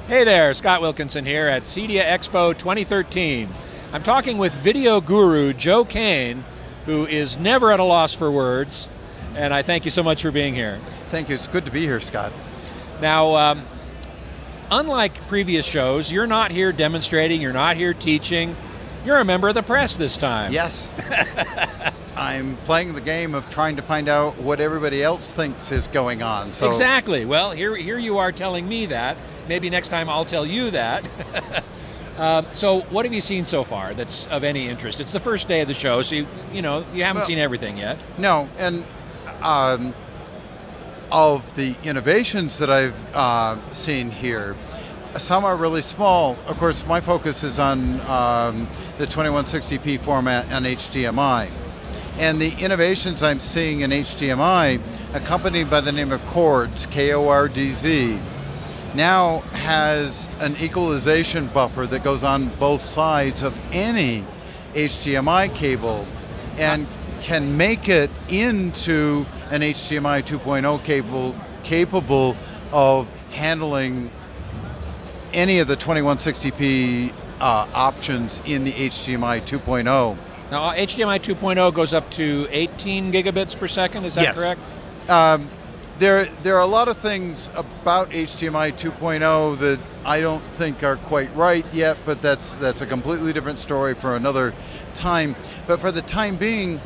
Hey there, Scott Wilkinson here at CEDIA Expo 2013. I'm talking with video guru Joe Kane, who is never at a loss for words, and I thank you so much for being here. Thank you, it's good to be here, Scott. Now, unlike previous shows, you're not here demonstrating, you're not here teaching, you're a member of the press this time. Yes. I'm playing the game of trying to find out what everybody else thinks is going on. So. Exactly. Well, here you are telling me that. Maybe next time I'll tell you that. So what have you seen so far that's of any interest? It's the first day of the show, so you haven't seen everything yet. No, and of the innovations that I've seen here, some are really small. Of course, my focus is on the 2160p format and HDMI. And the innovations I'm seeing in HDMI, a company by the name of Chords, K-O-R-D-Z, now has an equalization buffer that goes on both sides of any HDMI cable and can make it into an HDMI 2.0 cable capable of handling any of the 2160p options in the HDMI 2.0. Now, HDMI 2.0 goes up to 18 gigabits per second, is that correct? There are a lot of things about HDMI 2.0 that I don't think are quite right yet, but that's a completely different story for another time. But for the time being,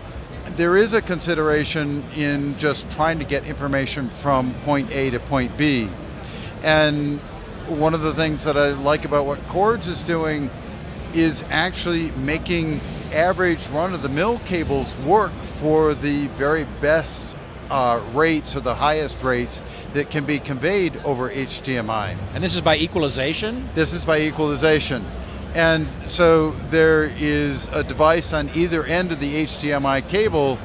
there is a consideration in just trying to get information from point A to point B. And one of the things that I like about what Chords is doing is actually making average run-of-the-mill cables work for the very best rates or the highest rates that can be conveyed over HDMI. And this is by equalization? This is by equalization. And so there is a device on either end of the HDMI cable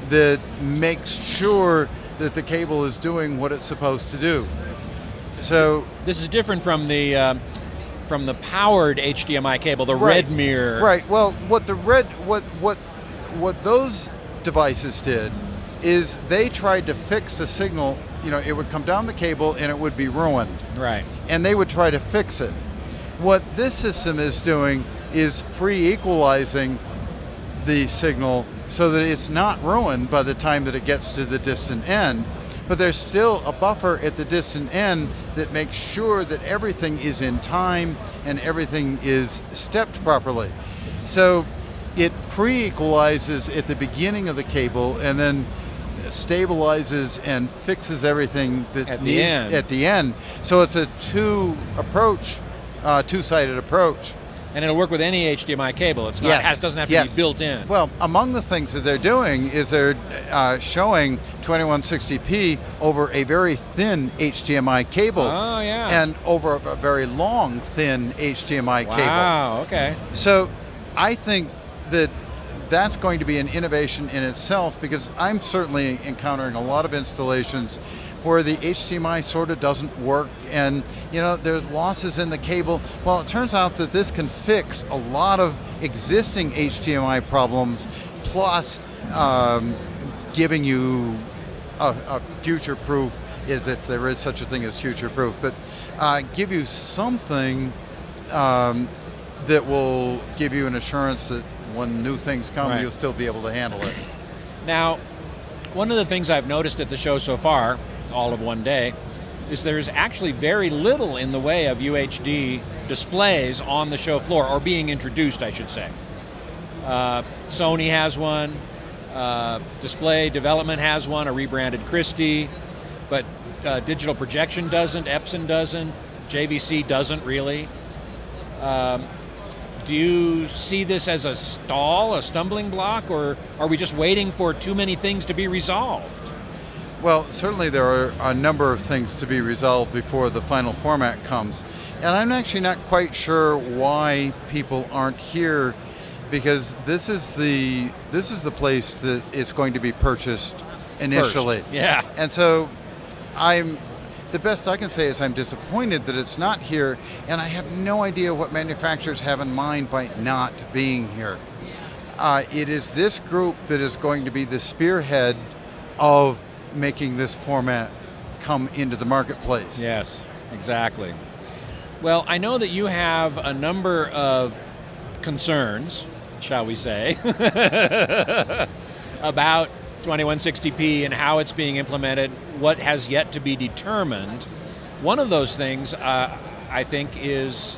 that makes sure that the cable is doing what it's supposed to do. So this is different from the powered HDMI cable, the red mirror. Right. Well, what those devices did is they tried to fix the signal. You know, it would come down the cable and it would be ruined. Right. And they would try to fix it. What this system is doing is pre-equalizing the signal so that it's not ruined by the time that it gets to the distant end. But there's still a buffer at the distant end that makes sure that everything is in time and everything is stepped properly. So it pre-equalizes at the beginning of the cable and then stabilizes and fixes everything that at the end. So it's a two-sided approach. And it'll work with any HDMI cable. It's not, it doesn't have to be built in. Well, among the things that they're doing is they're showing 2160p over a very thin HDMI cable. Oh, yeah. And over a very long, thin HDMI cable. Wow, okay. So I think that that's going to be an innovation in itself, because I'm certainly encountering a lot of installations where the HDMI sort of doesn't work and there's losses in the cable. Well, it turns out that this can fix a lot of existing HDMI problems, plus giving you a future proof, is if there is such a thing as future proof, but give you something that will give you an assurance that when new things come, you'll still be able to handle it. Now, one of the things I've noticed at the show so far, all of one day, is there's actually very little in the way of UHD displays on the show floor, or being introduced, I should say. Sony has one, Display Development has one, a rebranded Christie, but Digital Projection doesn't, Epson doesn't, JVC doesn't really. Do you see this as a stall, a stumbling block, or are we just waiting for too many things to be resolved? Well, certainly there are a number of things to be resolved before the final format comes. And I'm actually not quite sure why people aren't here, because this is the place that is going to be purchased initially. First. Yeah. And so the best I can say is I'm disappointed that it's not here, and I have no idea what manufacturers have in mind by not being here. It is this group that is going to be the spearhead of making this format come into the marketplace. Yes, exactly. Well, I know that you have a number of concerns, shall we say, about 2160p and how it's being implemented, what has yet to be determined. One of those things, I think, is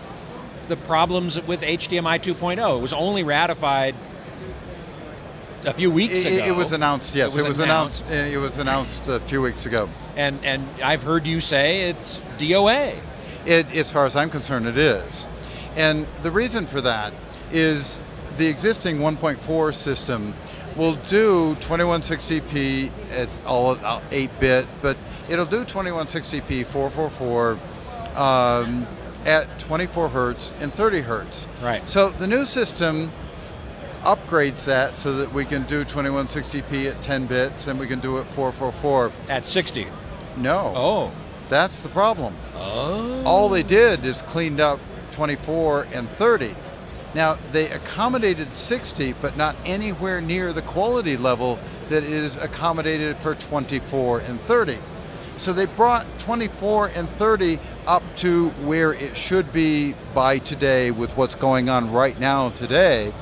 the problems with HDMI 2.0. It was only ratified a few weeks ago. It was announced, yes. It was announced a few weeks ago. And I've heard you say it's DOA. As far as I'm concerned, it is. And the reason for that is the existing 1.4 system will do 2160p, it's all 8-bit, but it'll do 2160p 444 at 24 hertz and 30 hertz. Right. So the new system upgrades that so that we can do 2160p at 10 bits and we can do it 444. At 60? No. Oh. That's the problem. Oh. All they did is cleaned up 24 and 30. Now, they accommodated 60, but not anywhere near the quality level that is accommodated for 24 and 30. So they brought 24 and 30 up to where it should be by today with what's going on right now today.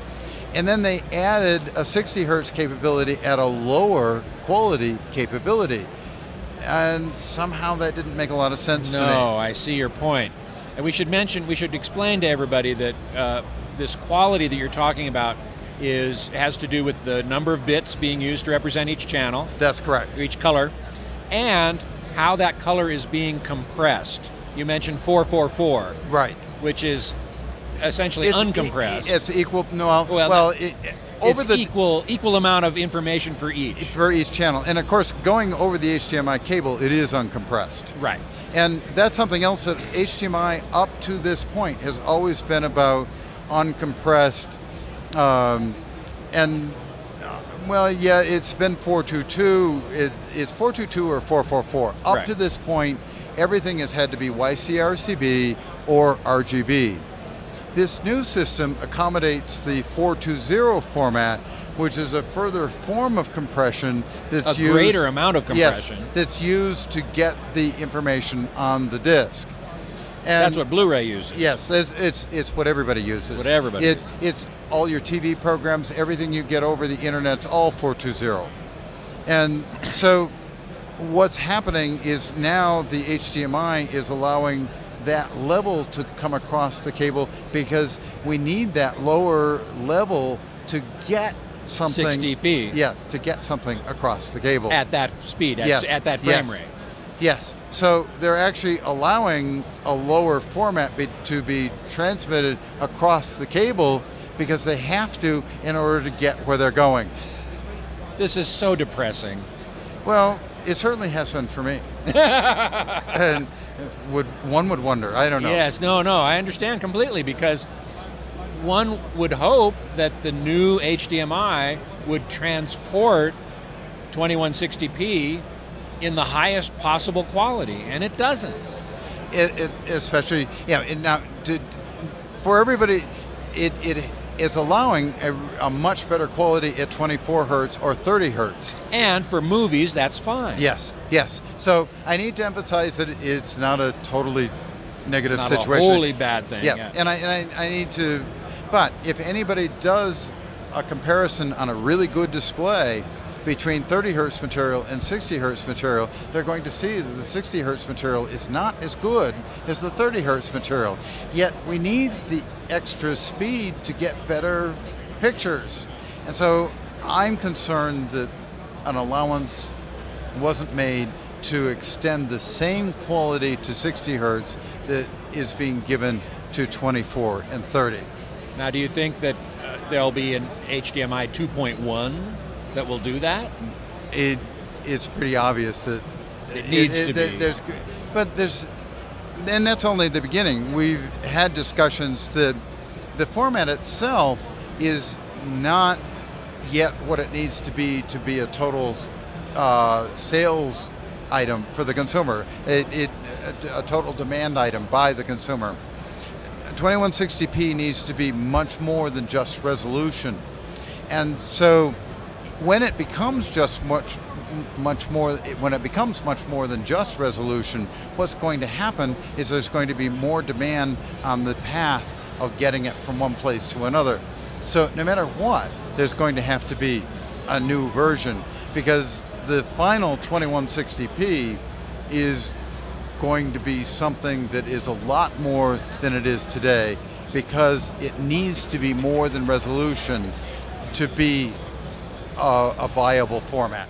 And then they added a 60 hertz capability at a lower quality capability. And somehow that didn't make a lot of sense to me. No, I see your point. And we should explain to everybody that this quality that you're talking about has to do with the number of bits being used to represent each channel. That's correct. Each color, and how that color is being compressed. You mentioned 444. Right. Which is essentially uncompressed. It's equal. No, well, over it's equal amount of information for each channel, and of course, going over the HDMI cable, it is uncompressed. Right. And that's something else that HDMI up to this point has always been about uncompressed, well, yeah, it's been 422. It's 422 or 444. Up right. to this point, everything has had to be YCRCB or RGB. This new system accommodates the 420 format, which is a further form of compression that's used... A greater amount of compression. Yes, that's used to get the information on the disc. And that's what Blu-ray uses. Yes, it's what everybody uses. What everybody uses. It's all your TV programs, everything you get over the internet's all 420. And so what's happening is now the HDMI is allowing that level to come across the cable because we need that lower level to get something. 60p. Yeah, to get something across the cable. At that speed, yes. At that frame rate. Yes, so they're actually allowing a lower format to be transmitted across the cable because they have to in order to get where they're going. This is so depressing. Well, it certainly has been for me. And one would wonder, I don't know. Yes, no, I understand completely because one would hope that the new HDMI would transport 2160p in the highest possible quality, and it doesn't. It especially, yeah. Now, for everybody, it is allowing a much better quality at 24 hertz or 30 hertz. And for movies, that's fine. Yes. So I need to emphasize that it's not a totally negative not situation. Not a wholly bad thing. Yeah. And I need to. But if anybody does a comparison on a really good display between 30 hertz material and 60 hertz material, they're going to see that the 60 hertz material is not as good as the 30 hertz material. Yet we need the extra speed to get better pictures. And so I'm concerned that an allowance wasn't made to extend the same quality to 60 hertz that is being given to 24 and 30. Now, do you think that there'll be an HDMI 2.1 that will do that? It's pretty obvious that it needs to be. And that's only the beginning. We've had discussions that the format itself is not yet what it needs to be a total sales item for the consumer, a total demand item by the consumer. 2160p needs to be much more than just resolution. And so when it becomes much more, when it becomes much more than just resolution, what's going to happen is there's going to be more demand on the path of getting it from one place to another. So no matter what, there's going to have to be a new version, because the final 2160p is going to be something that is a lot more than it is today, because it needs to be more than resolution to be a viable format.